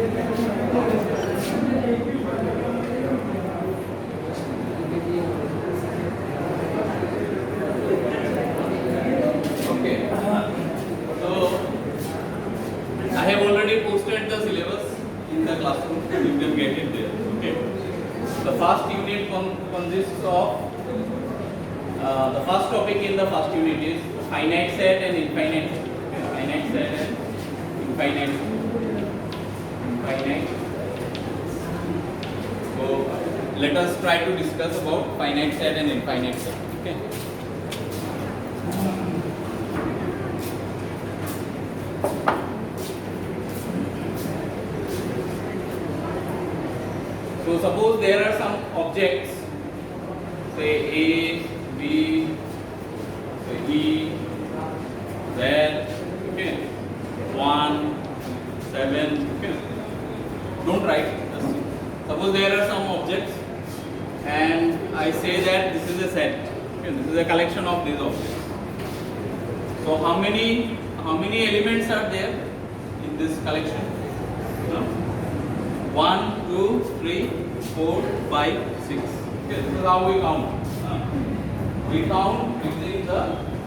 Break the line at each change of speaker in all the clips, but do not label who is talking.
I have already posted the syllabus in the classroom. You can get it there. Okay. The first unit consists of the first topic in the first unit is finite set and infinite set. Okay. Finite set and infinite set. Infinite. So let us try to discuss about finite set and infinite set. Okay. So suppose there are some objects, say A, B, say E, Z, okay, 1, 7, okay. Don't write. Just suppose there are some objects, and I say that this is a set. Okay, this is a collection of these objects. So how many elements are there in this collection? 1, 2, 3, 4, 5, 6. Okay, this is how we count. We count using the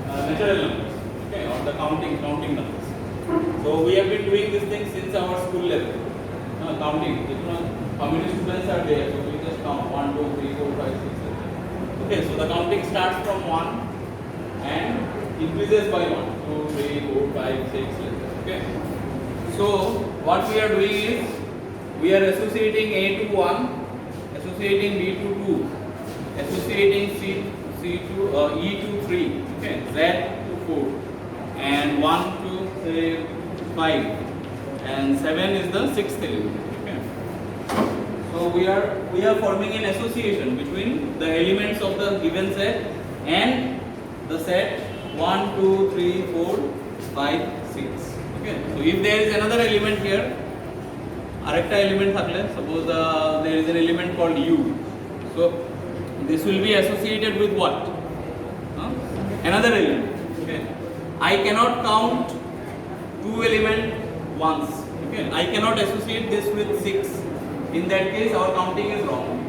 natural numbers, okay, or the counting numbers. So we have been doing this thing since our school level. Counting. How many students are there? So we just count 1, 2, 3, 4, 5, 6, 7. Okay, so the counting starts from 1 and increases by 1, 2, 3, 4, 5, 6. Okay. So what we are doing is, we are associating A to 1, associating B to 2, associating E to 3, okay, Z to 4, and 1 to 5, and 7 is the sixth element. Okay. So we are forming an association between the elements of the given set and the set 1, 2, 3, 4, 5, 6. Okay. So if there is another element here, arekta element thakle, suppose there is an element called U. So this will be associated with what? Another element. Okay. I cannot count two elements once. Okay. I cannot associate this with 6. In that case, our counting is wrong.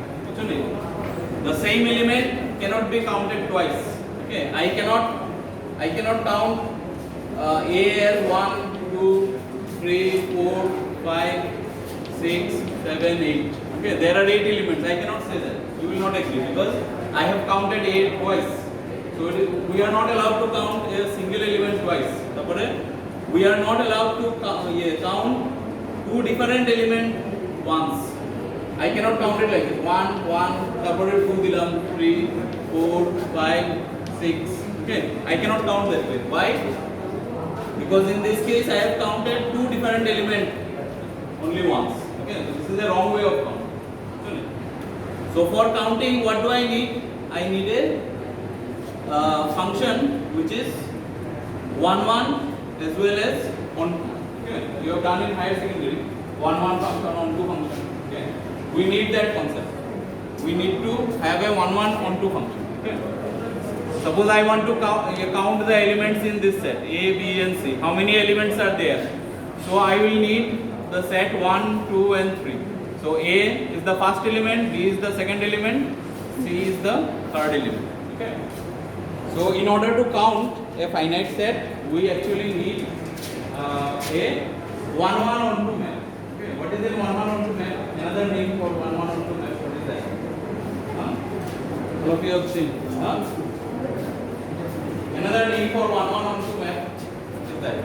The same element cannot be counted twice. Okay. I cannot count A as 1, 2, 3, 4, 5, 6, 7, 8. Okay, there are 8 elements. I cannot say that. You will not agree because I have counted 8 twice. So we are not allowed to count a single element twice. We are not allowed to count two different elements once. I cannot count it like this. 1, 2 dilam, 3, 4, 5, 6. Okay, I cannot count that way. Why? Because in this case I have counted two different elements only once. Okay, this is the wrong way of counting. So for counting, what do I need? I need a function which is 1, 1 as well as on 2. Okay, you have done in higher secondary 1, 1 function, on 2 function. Okay, we need that concept. We need to have a 1, 1 on 2 function. Okay. Suppose I want to count the elements in this set A, B, and C. How many elements are there? So I will need the set 1, 2, and 3. So A is the first element, B is the second element, C is the third element. Okay. So in order to count a finite set, we actually need a 1, 1 on 2 map. Okay. What is a 1, 1 on 2 map? Another name for 1, 1 on 2 map. What is that? All of you have seen. Another name for 1, 1 on 2 map. What is that?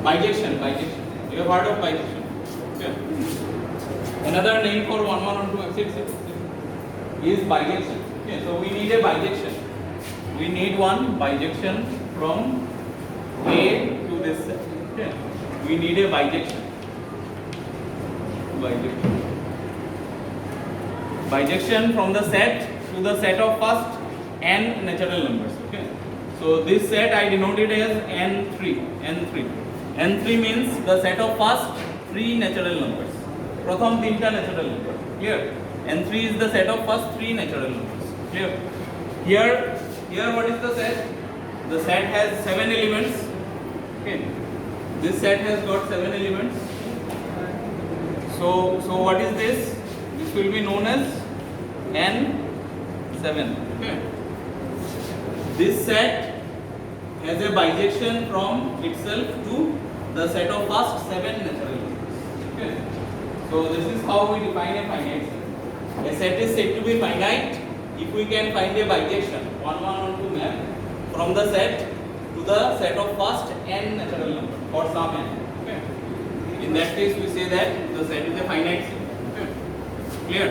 Bijection. You have heard of bijection? Okay. Another name for 1, 1 on 2 map is bijection. Okay. So we need a bijection. We need one bijection from A to this set. Okay. We need a bijection. Bijection from the set to the set of first n natural numbers. Okay. So this set I denoted as n3. n3 means the set of first 3 natural numbers. Pratham 3 natural numbers. Clear? n3 is the set of first 3 natural numbers. Clear? Here what is the set? The set has 7 elements. Okay. This set has got 7 elements. So what is this? This will be known as N7. Okay. This set has a bijection from itself to the set of first 7 natural numbers. Okay. So this is how we define a finite set. A set is said to be finite if we can find a bijection 1 1 1 2 map from the set to the set of first n natural number or some n. Okay. In that case, we say that the set is a finite set. Okay. Clear?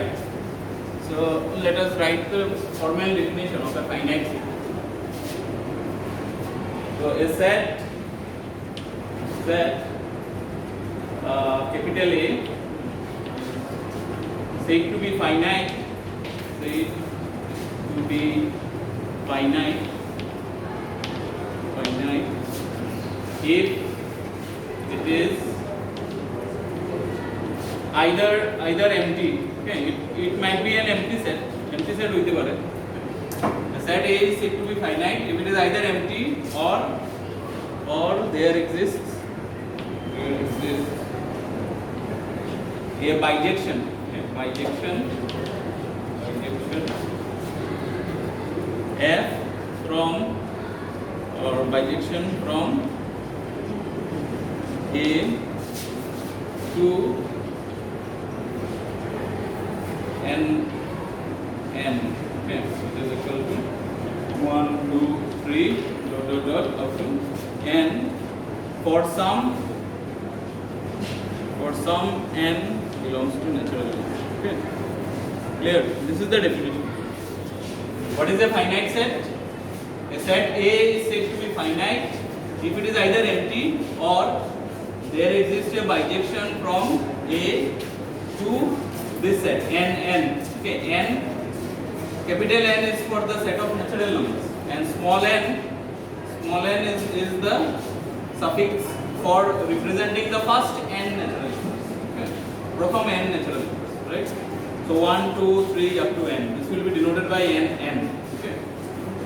So let us write the formal definition of a finite set. So a set capital A said to be finite, if it is either empty. Okay, it might be an empty set with the word. The set A is said to be finite if it is either empty or there exists a bijection F from or bijection from A to n. Okay, it is equal to 1 2 3 dot up to n for some n belongs to natural numbers. Okay, clear? This is the definition. What is a finite set? A set A is said to be finite if it is either empty or there exists a bijection from A to this set n. Okay, n, capital N is for the set of natural numbers and small n is the suffix for representing the first n natural numbers. Okay, from n natural numbers, right? So 1 2 3 up to n. This will be denoted by n. Okay,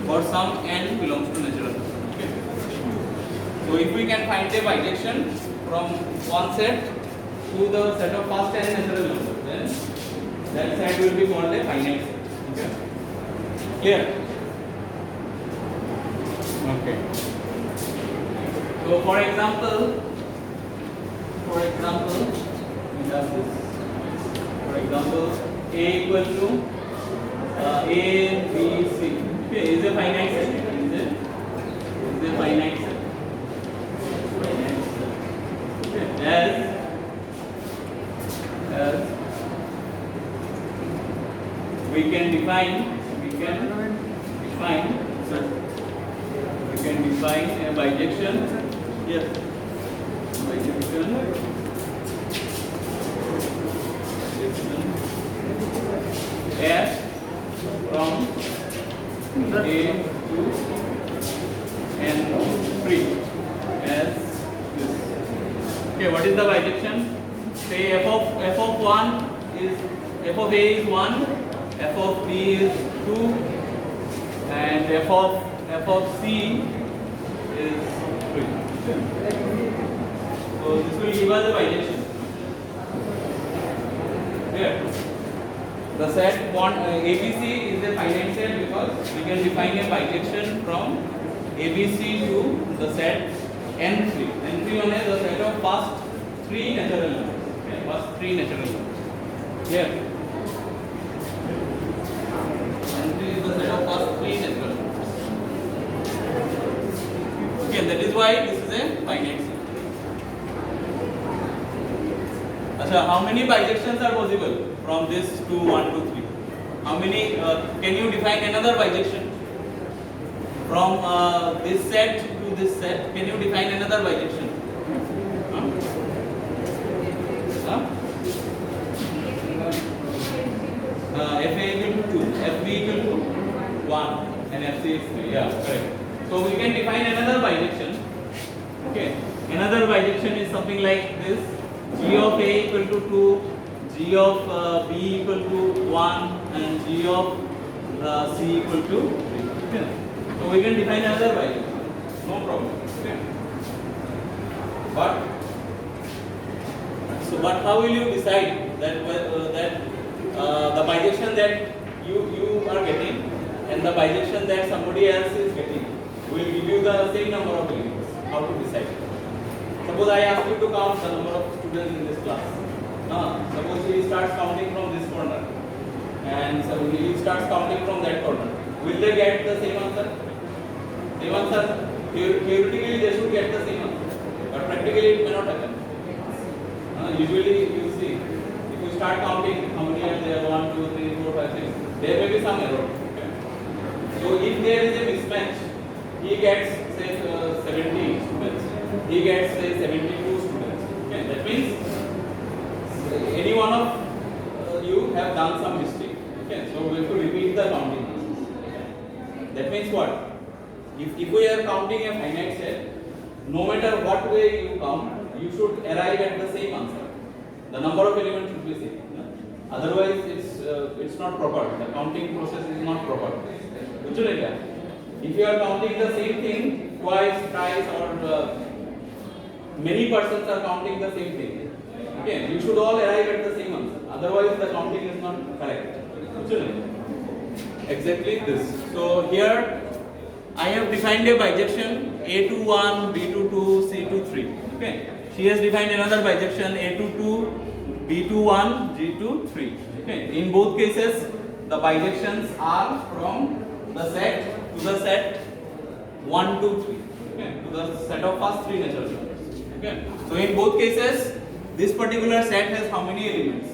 for some n belongs to natural numbers. Okay, so if we can find a bijection from one set to the set of first n natural numbers, then that set will be called a finite set. Okay, clear? Okay. So for example, we have this. For example, A equal to A, B, C. Okay, is a finite set. Is a finite set. Okay. As we can define a bijection. Yes. Bijection F from A to n3 as this. Okay, what is the bijection? Say f of 1 is f of A is 1, f of B is 2, and f of C is 3. So this will give us a bijection. Here, the set ABC is a finite set because we can define a bijection from ABC to the set N3. N3 one is the set of first 3 natural numbers. Okay, first 3 natural numbers. Here, N3 is the set of first 3 natural numbers. Okay, that is why this is a finite set. Achha, how many bijections are possible from this to 1 to 3? How many? Can you define another bijection from this set to this set? Can you define another bijection? FA equal to 2, FB equal to 1, and FC is 3. Yeah, correct. So we can define another bijection. Okay, another bijection is something like this: G of A equal to 2, G of B equal to 1, and G of C equal to 3. Okay. So we can define another bijection. No problem. Okay. But So, but how will you decide that the bijection that you are getting and the bijection that somebody else is getting will give you the same number of elements? How to decide? Suppose I ask you to count the number of students in this class. Suppose he starts counting from this corner, and so he starts counting from that corner. Will they get the same answer? Same answer. Theoretically, they should get the same answer, but practically it may not happen. Usually, you see, if you start counting how many are there, 1, 2, 3, 4, 5, 6, there may be some error. Okay? So, if there is a mismatch, he gets say 70 students, he gets say 72 students. Okay? That means any one of you have done some mistake. Okay? So, we have to repeat the counting. That means what? If we are counting a finite set, no matter what way you count, you should arrive at the same answer. The number of elements should be same. Otherwise, it's not proper. The counting process is not proper. If you are counting the same thing twice, thrice, or many persons are counting the same thing, okay, you should all arrive at the same answer. Otherwise, the counting is not correct. Exactly this. So here I have defined a bijection A21, B22, C23. Okay. She has defined another bijection A22, B21, G23. Okay. In both cases, the bijections are from the set to the set 1, 2, 3. Okay. To the set of first three natural numbers. Okay. So in both cases, this particular set has how many elements?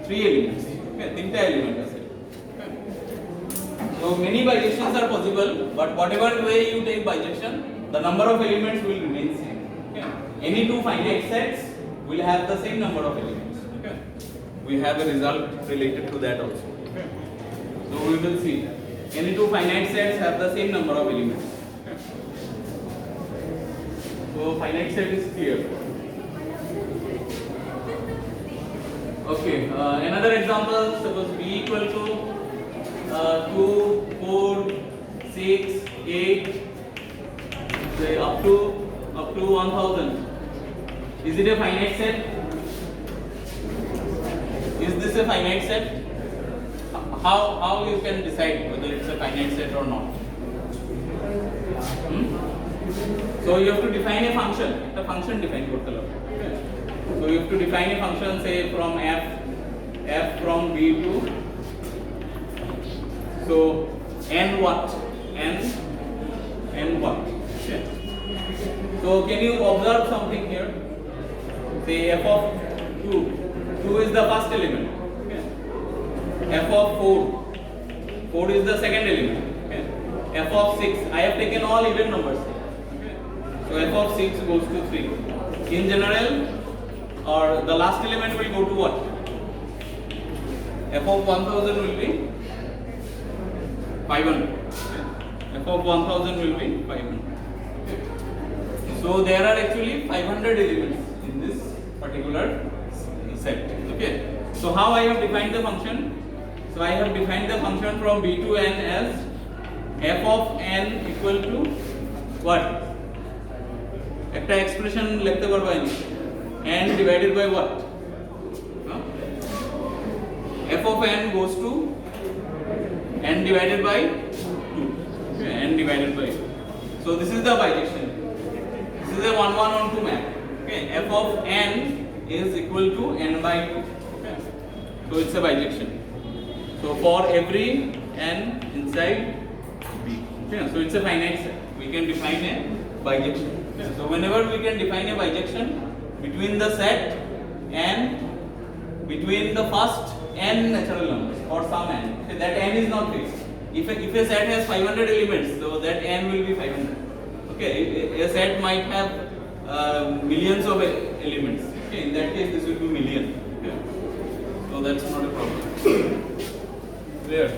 3 elements. Okay. 3 elements. So many bijections are possible, but whatever way you take bijection, the number of elements will remain same. Okay. Any two finite sets will have the same number of elements. Okay. We have a result related to that also. Okay. So we will see. Any two finite sets have the same number of elements. Okay. So finite set is clear. Okay. Another example, suppose B equal to 2, 4, 6, 8, say up to 1000. Is it a finite set? Is this a finite set? How you can decide whether it's a finite set or not? So you have to define a function. The function defined total. Okay. So you have to define a function, say from f from b to. So n what? N what? Okay. So can you observe something here? Say f of 2 is the first element. Okay. F of 4 is the second element. Okay. F of 6, I have taken all even numbers. Okay. So f of 6 goes to 3. In general, or the last element will go to what? F of 1000 will be 500. F of 1000 will be 500. So there are actually 500 elements in this particular set. Okay. So how I have defined the function? So I have defined the function from b to n as f of n equal to what? একটা expression লিখতে পারবো n divided by what? F of n goes to n divided by 2. Okay, n divided by 2. So this is the bijection. This is a 1-1-1-2 map. Okay, f of n is equal to n by 2. Okay. So it's a bijection. So for every n inside B. Okay, so it's a finite set. We can define a bijection. Okay. So whenever we can define a bijection between the set and between the first n natural numbers or some n. Okay, that n is not fixed. If a set has 500 elements, so that n will be 500. Okay, a set might have millions of elements. Okay, in that case, this will be million. Okay. So that's not a problem. Clear?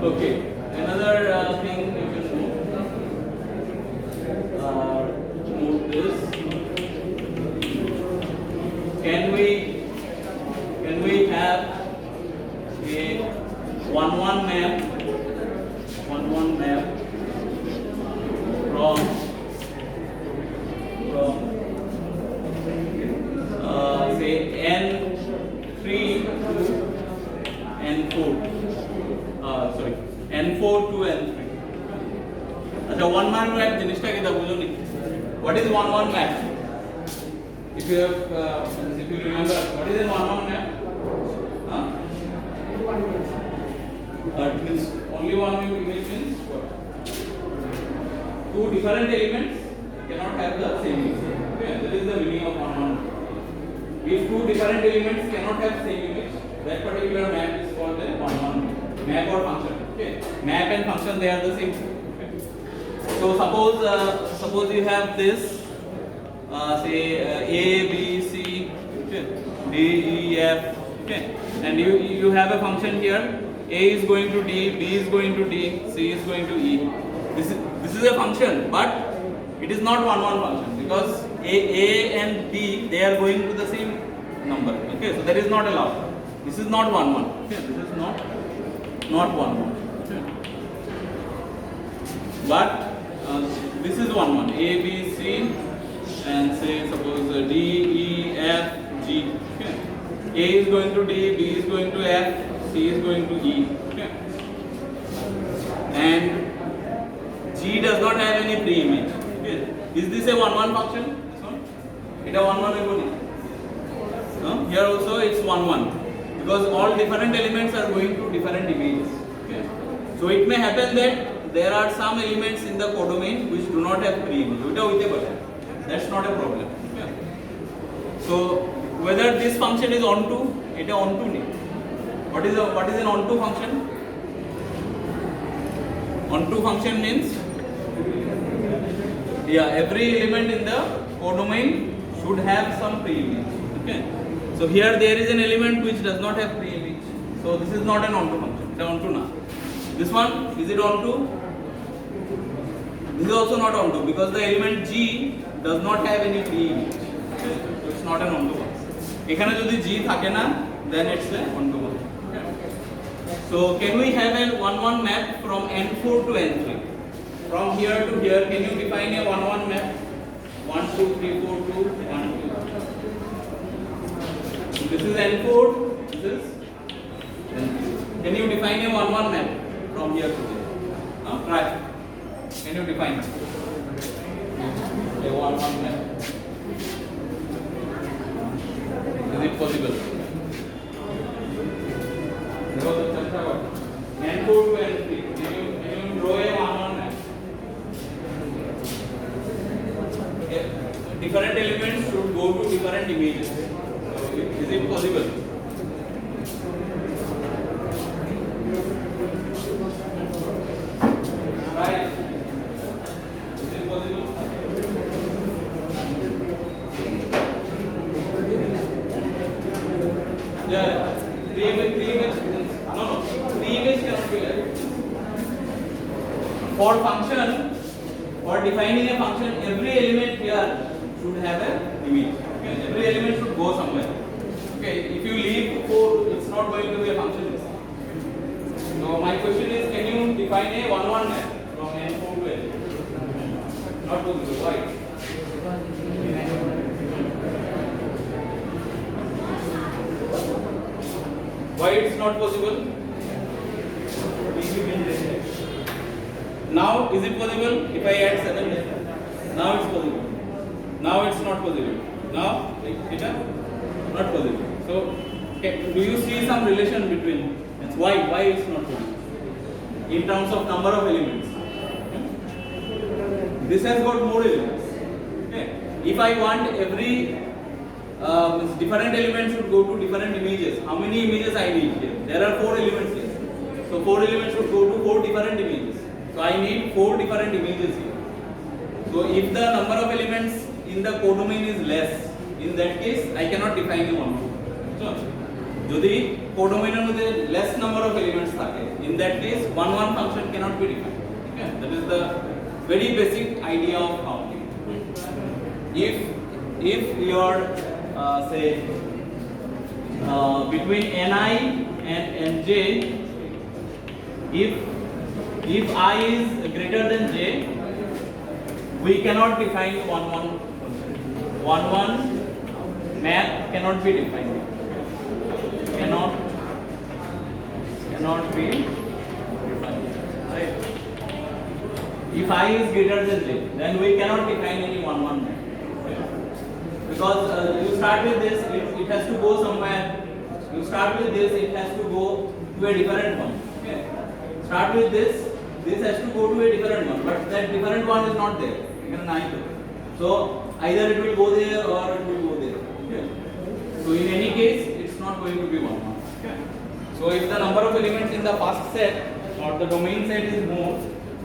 Okay. Another thing you can move this. Can we have a 1 map from say n3 to n4 sorry n4 to n3 अच्छा 1 map জিনিসটা কি তা বুঝুনি what is 1 map if you have if you remember what is a 1 map it means only one image means what? Two different elements cannot have the same image. Okay, that is the meaning of 1 map. If two different elements cannot have same image, that particular map is called a 1 map or function. Okay, map and function they are the same. Okay. So suppose you have this say A B C okay, D E F okay, and you have a function here. A is going to D, B is going to D, C is going to E. This is a function, but it is not 1 function because A and B they are going to the same number. Okay, so that is not allowed. This is not 1 Okay, this is not 1 Okay. But this is 1 A B C and say suppose D E F G. Okay, A is going to D, B is going to F. C is going to E, okay. And G does not have any pre-image. Okay. Is this a 1 function? This one? It a 1 no? Here also it's 1 because all different elements are going to different images. Okay. So it may happen that there are some elements in the codomain which do not have pre-image. That's not a problem. Okay. So whether this function is onto, it is onto nahi. What is an onto function? Onto function means every element in the codomain should have some pre-image. Okay. So here there is an element which does not have pre-image. So this is not an onto function. It is onto na. This one is it onto? This is also not onto because the element G does not have any pre-image. Okay. So it's not an onto function. এখানে যদি G থাকে না then it's a onto function. So can we have a 1 map from n4 to n3? From here to here, can you define a 1 map? 1 2 3 4 2 1 2. This is n4. This is n3. Can you define a 1 map from here to here? Try. Can you define a 1 map? Is it possible? N4 to N3. Can you draw a 1 map? Different elements should go to different images. So is it possible? Right. Is it possible? Yeah. Three images. No. 3 image cannot be like for function, for defining a function, every element here should have a image. Okay, every element should go somewhere. Okay, if you leave 4, it's not going to be a function. So my question is, can you define a 1 map from n4 to n? Not possible. Why? Why it's not possible? Now is it possible if I add 7 here? Now it's possible. Now it's not possible. Now it's not possible. So do you see some relation between why it's not possible in terms of number of elements? This has got more elements. Okay. If I want every different elements should go to different images. How many images I need here? There are 4 elements here. So 4 elements should go to 4 different images. So I need 4 different images here. So if the number of elements in the codomain is less, in that case I cannot define a 1 So যদি codomain এর মধ্যে less number of elements থাকে, in that case 1 function cannot be defined. Okay? That is the very basic idea of counting. If your say between ni and nj If I is greater than j, we cannot define 1 map cannot be defined. Cannot be defined. Right? If I is greater than j, then we cannot define any 1 map. Because you start with this, it has to go somewhere. You start with this, it has to go to a different one. Okay? Start with this has to go to a different one, but that different one is not there. So either it will go there or it will go there. Okay? So in any case, it's not going to be 1 map. Okay? So if the number of elements in the first set or the domain set is more,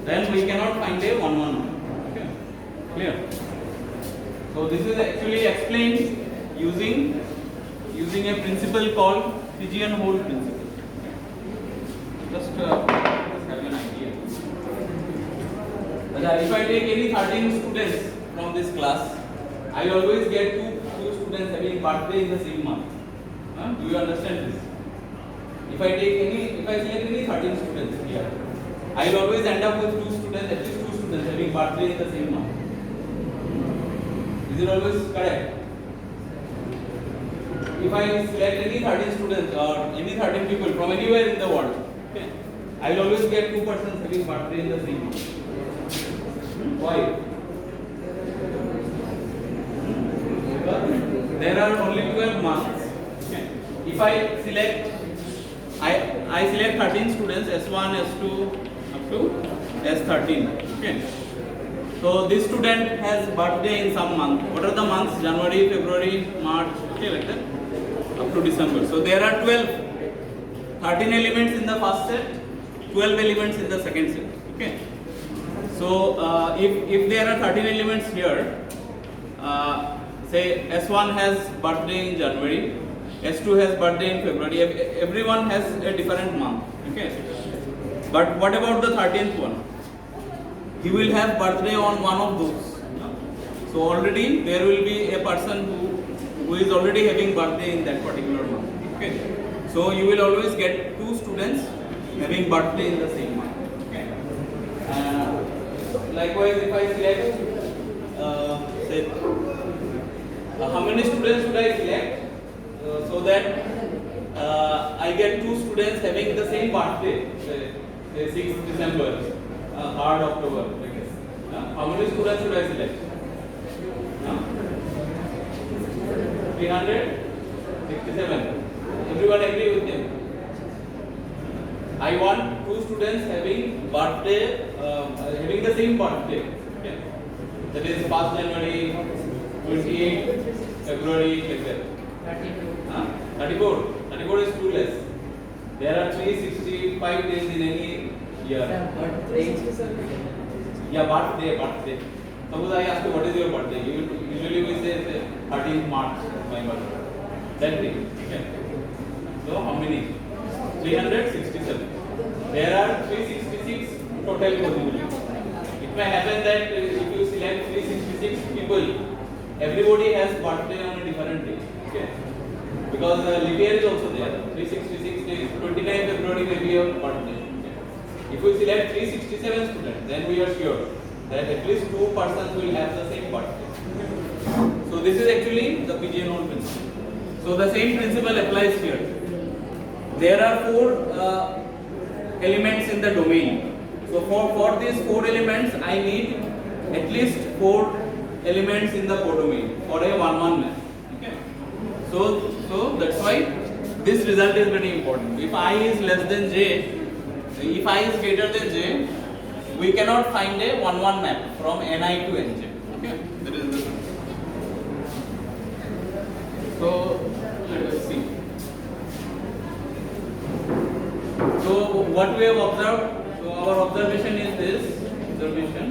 then we cannot find a 1 map. Okay? Clear? So this is actually explained using a principle called pigeonhole principle. Just have an idea. If I take any 13 students from this class, I always get two students having birthday in the same month. Do you understand this? If I select any 13 students here, I will always end up with at least two students having birthday in the same month. Is it always correct? If I select any 13 students or any 13 people from anywhere in the world, okay, I will always get 2 persons having birthday in the same month. Why? Because there are only 12 months. Okay. If I select 13 students, S1, S2 up to S13. Okay. So this student has birthday in some month. What are the months? January, February, March, okay, like that, up to December. So there are 13 elements in the first set, 12 elements in the second set. Okay. So if there are 13 elements here, say S1 has birthday in January, S2 has birthday in February. Everyone has a different month. Okay. But what about the 13th one? He will have birthday on one of those. So already there will be a person who is already having birthday in that particular month. Okay. So you will always get 2 students having birthday in the same month. Okay. Likewise, if I select, say, how many students should I select so that I get 2 students having the same birthday, say 6th December. 3rd October, I guess. How many students should I select? 367. Everyone agree with him? I want 2 students having birthday, having the same birthday. Okay. That is 1st January, 28th February, like that. 34. 34 is too less. There are 365 days in any year. Yeah, birthday. Suppose I ask you what is your birthday, usually we say 13th March my birthday. That day. Okay. So how many? 367. There are 366 total possibilities. It may happen that if you select 366 people, everybody has birthday on a different day. Okay. Because leap year is also there. 366 days. 29th February may be your birthday. If we select 367 students, then we are sure that at least 2 persons will have the same birthday. So this is actually the pigeonhole principle. So the same principle applies here. There are 4 elements in the domain. So for these 4 elements, I need at least 4 elements in the codomain for a 1-1 map. Okay. So that's why this result is very important. If I is less than j, if I is greater than j, we cannot find a 1-1 map from ni to nj. Okay, that is the. So let us see. So what we have observed. So our observation is this. Observation.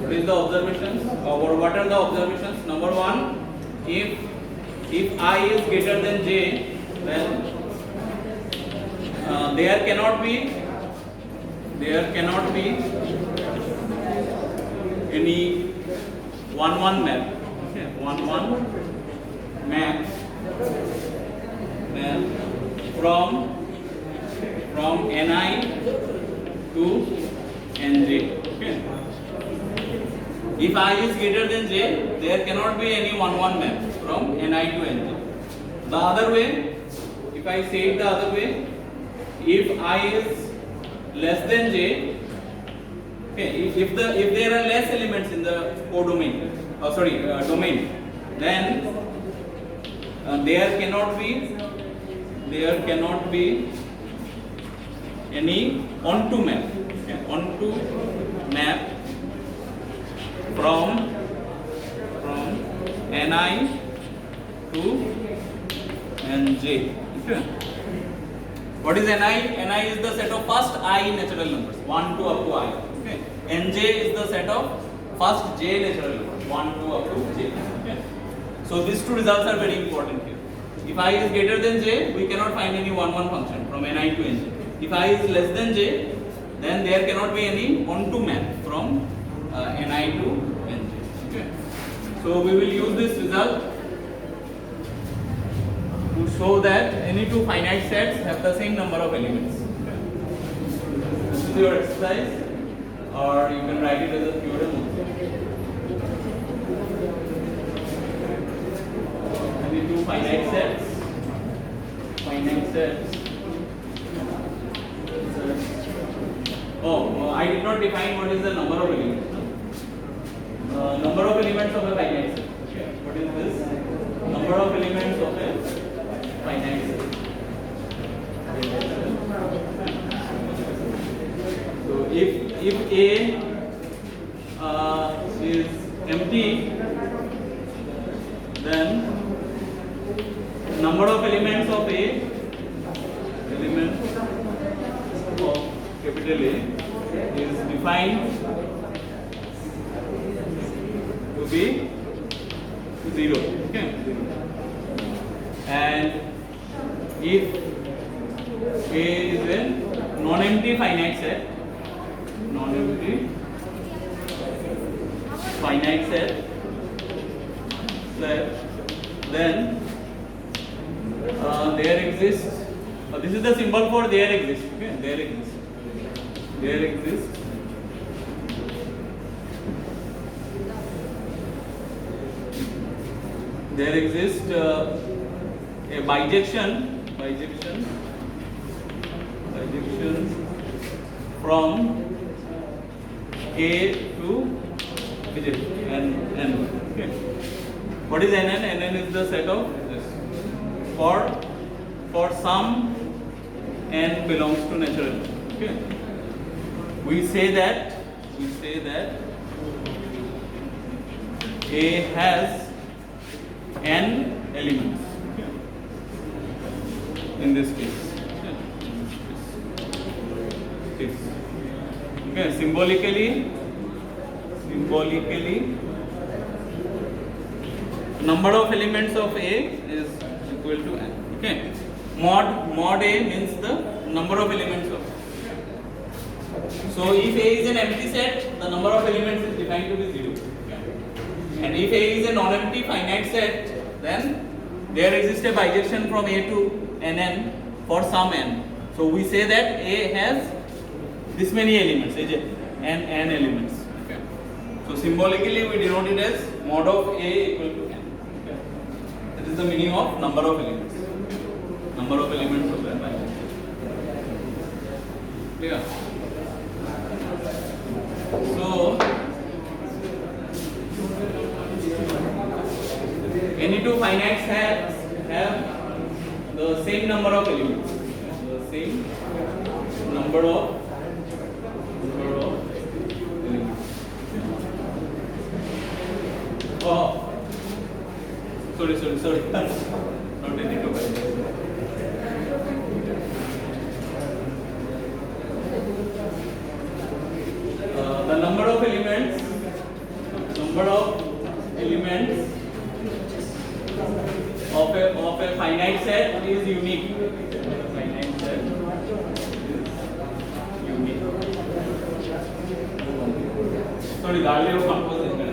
What is the observations? What are the observations? Number 1, if I is greater than j, then there cannot be any 1-1 map. Okay, 1-1 map from Ni to Nj. Okay. If I is greater than j, there cannot be any 1-1 map from Ni to Nj. The other way, if I say it the other way, if I is less than j, okay, if there are less elements in the codomain, domain, then there cannot be any onto map, okay, onto map from Ni to Nj. Okay. What is Ni? Ni is the set of first I natural numbers, 1 to up to I. Okay. Nj is the set of first j natural numbers, 1 to up to j. Okay. So these two results are very important here. If I is greater than j, we cannot find any 1-1 function from Ni to Nj. If I is less than j, then there cannot be any onto map from Ni to Nj. Okay. So we will use this result to show that any two finite sets have the same number of elements. Okay. This is your exercise, or you can write it as a theorem also. Any two finite sets. I did not define what is the number of elements. Number of elements of a finite set. Okay. What is this? Number of elements of a finite set. So if A is empty, then number of elements of A, elements of capital A, is defined to be 0. Okay. And if A is a non-empty finite set, then there exists, this is the symbol for there exists. Okay, there exists a bijection from A to N. Okay. What is Nn? Nn is the set of this. For some N belongs to natural. Okay. We say that A has N elements. Okay. In this case. Okay, symbolically, number of elements of A is equal to N. Okay, mod A means the number of elements of A. So if A is an empty set, the number of elements is defined to be 0. Okay. And if A is a non-empty finite set, then there exists a bijection from A to Nn for some N. So we say that A has this many elements, n elements. Okay. So symbolically we denote it as mod of A equal to n. Okay. That is the meaning of number of elements. Number of elements of a bijection. Clear? So any two finite sets have the same number of elements. The same number of elements. Oh, sorry. Not any two finite. The number of elements of a finite set is unique. Finite set is unique. Sorry, the earlier composition.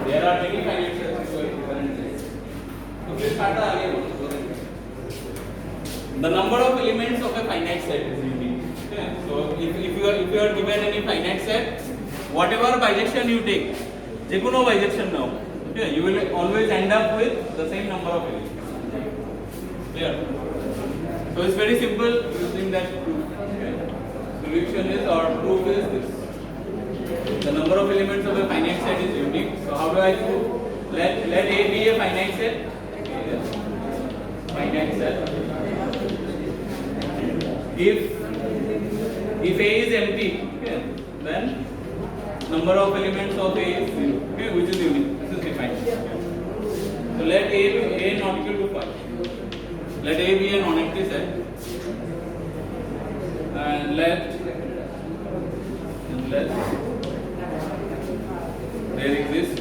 There are many finite sets with different sets. So please start the earlier one. The number of elements of a finite set is unique. Okay. So if you are given any finite set, whatever bijection you take, jekono bijection now, okay, you will always end up with the same number of elements. Clear? So it's very simple using that proof. Okay. Solution is or proof is this. The number of elements of a finite set is unique. So how do I prove? Let A be a finite set. Finite set. If A is empty, okay, then number of elements of A is 0, okay, which is unique. This is defined. So let A be A not equal to 5. Let A be a non-empty set, and let there exist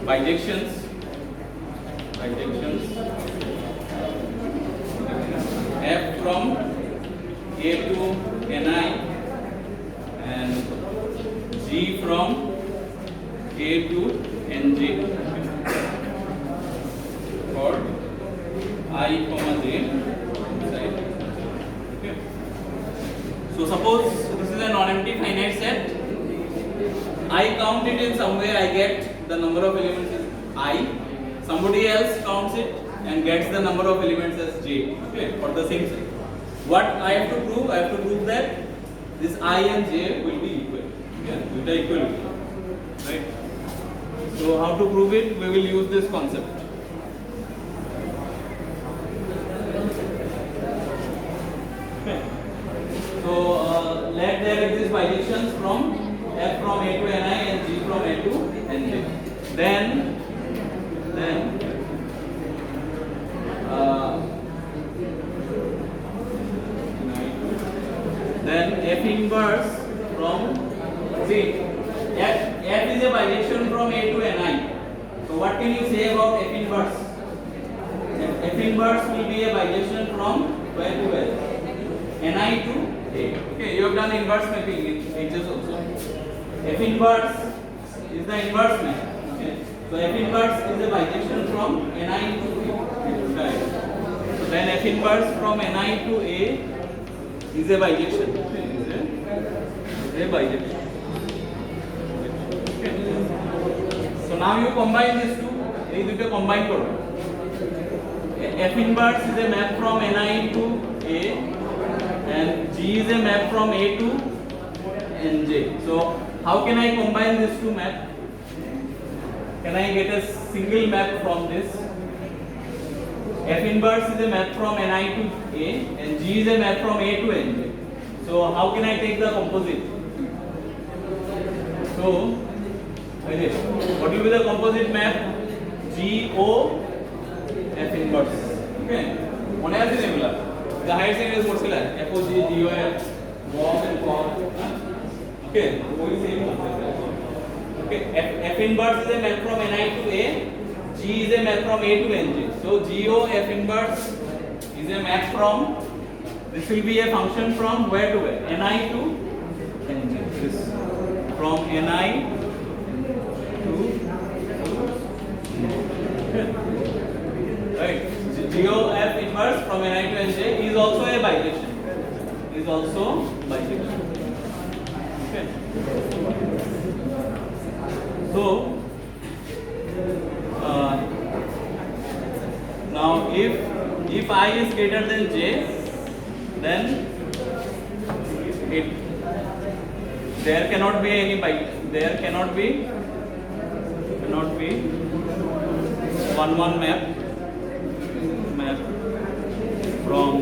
bijections f from A to Ni and G from A to Nj for I comma j inside. Okay. So suppose this is a non-empty finite set. I count it in some way, I get the number of elements as I. Somebody else counts it and gets the number of elements as j. Okay, for the same set. What I have to prove? I have to prove that this I and j will be equal. Okay, with the equality. Right? So how to prove it? We will use this concept. Okay. So let there exist bijections from f from A to Ni and G from A to Nj. Then f inverse from f is a bijection from A to Ni. So what can you say about f inverse? F inverse will be a bijection from where to where? Ni to A. Okay, you have done inverse mapping in HS also. F inverse is the inverse map. Okay. So F inverse is a bijection from Ni to A. So then F inverse from Ni to A is a bijection. Is a bijection. Okay. So now you combine these two. These two combine karo. F inverse is a map from Ni to A and G is a map from A to Nj. So how can I combine these two maps? Can I get a single map from this? F inverse is a map from Ni to A and G is a map from A to Nj. So how can I take the composite? So what will be the composite map? GO F inverse. Okay. One has a similar. The higher same is what similar. FOG, GOF, WOF and COF. Okay, okay. F inverse is a map from Ni to A, G is a map from A to Nj. So GO F inverse is a map from, this will be a function from where to where? Ni to Nj. This from Ni to right. GO F inverse from Ni to Nj is also a bijection. Is also bijection. Okay. So now if I is greater than j, then there cannot be any there cannot be one map from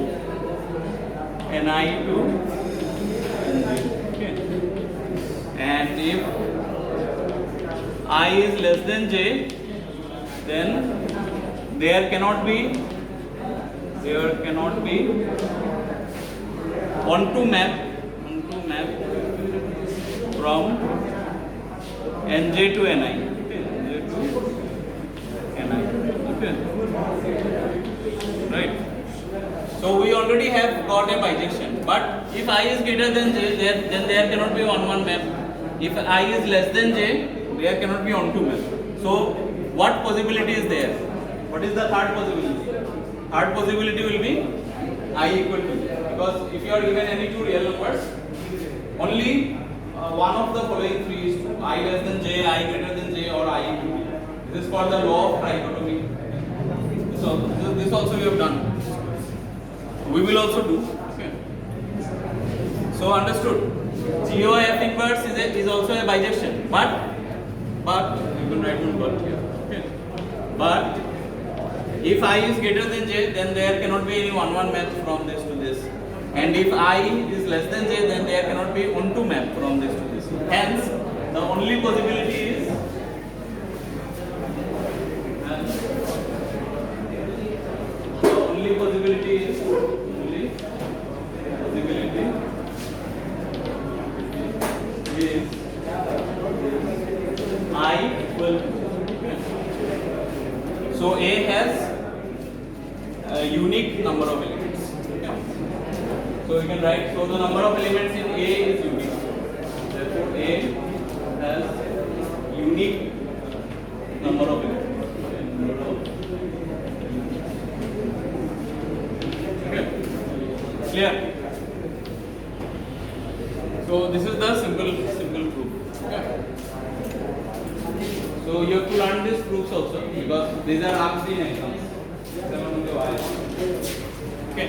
Ni to Nj. And if I is less than j, then there cannot be onto map from Nj to Ni. Okay. Right. So we already have got a bijection, but if I is greater than j, then there cannot be on map. If I is less than j, there cannot be onto map. So what possibility is there? What is the third possibility? Third possibility will be I equal to j, because if you are given any two real numbers, only one of the following three is true: I less than j, I greater than j, or I equal to j. This is called the law of trichotomy. So this also we have done. We will also do. Okay. So understood. GOF inverse is also a bijection, but you can write one but here. Okay. But if I is greater than j, then there cannot be any 1-1 map from this to this. And if I is less than j, then there cannot be 1-2 map from this to this. Hence, the only possibility is I equal to. So A has a unique number of elements. Okay. So you can write, so the number of elements in A is unique. Therefore A has unique number of elements. Okay. Clear? So this is the simple proof. Okay. So you have to learn these proofs also, because these are asked in exams. Okay.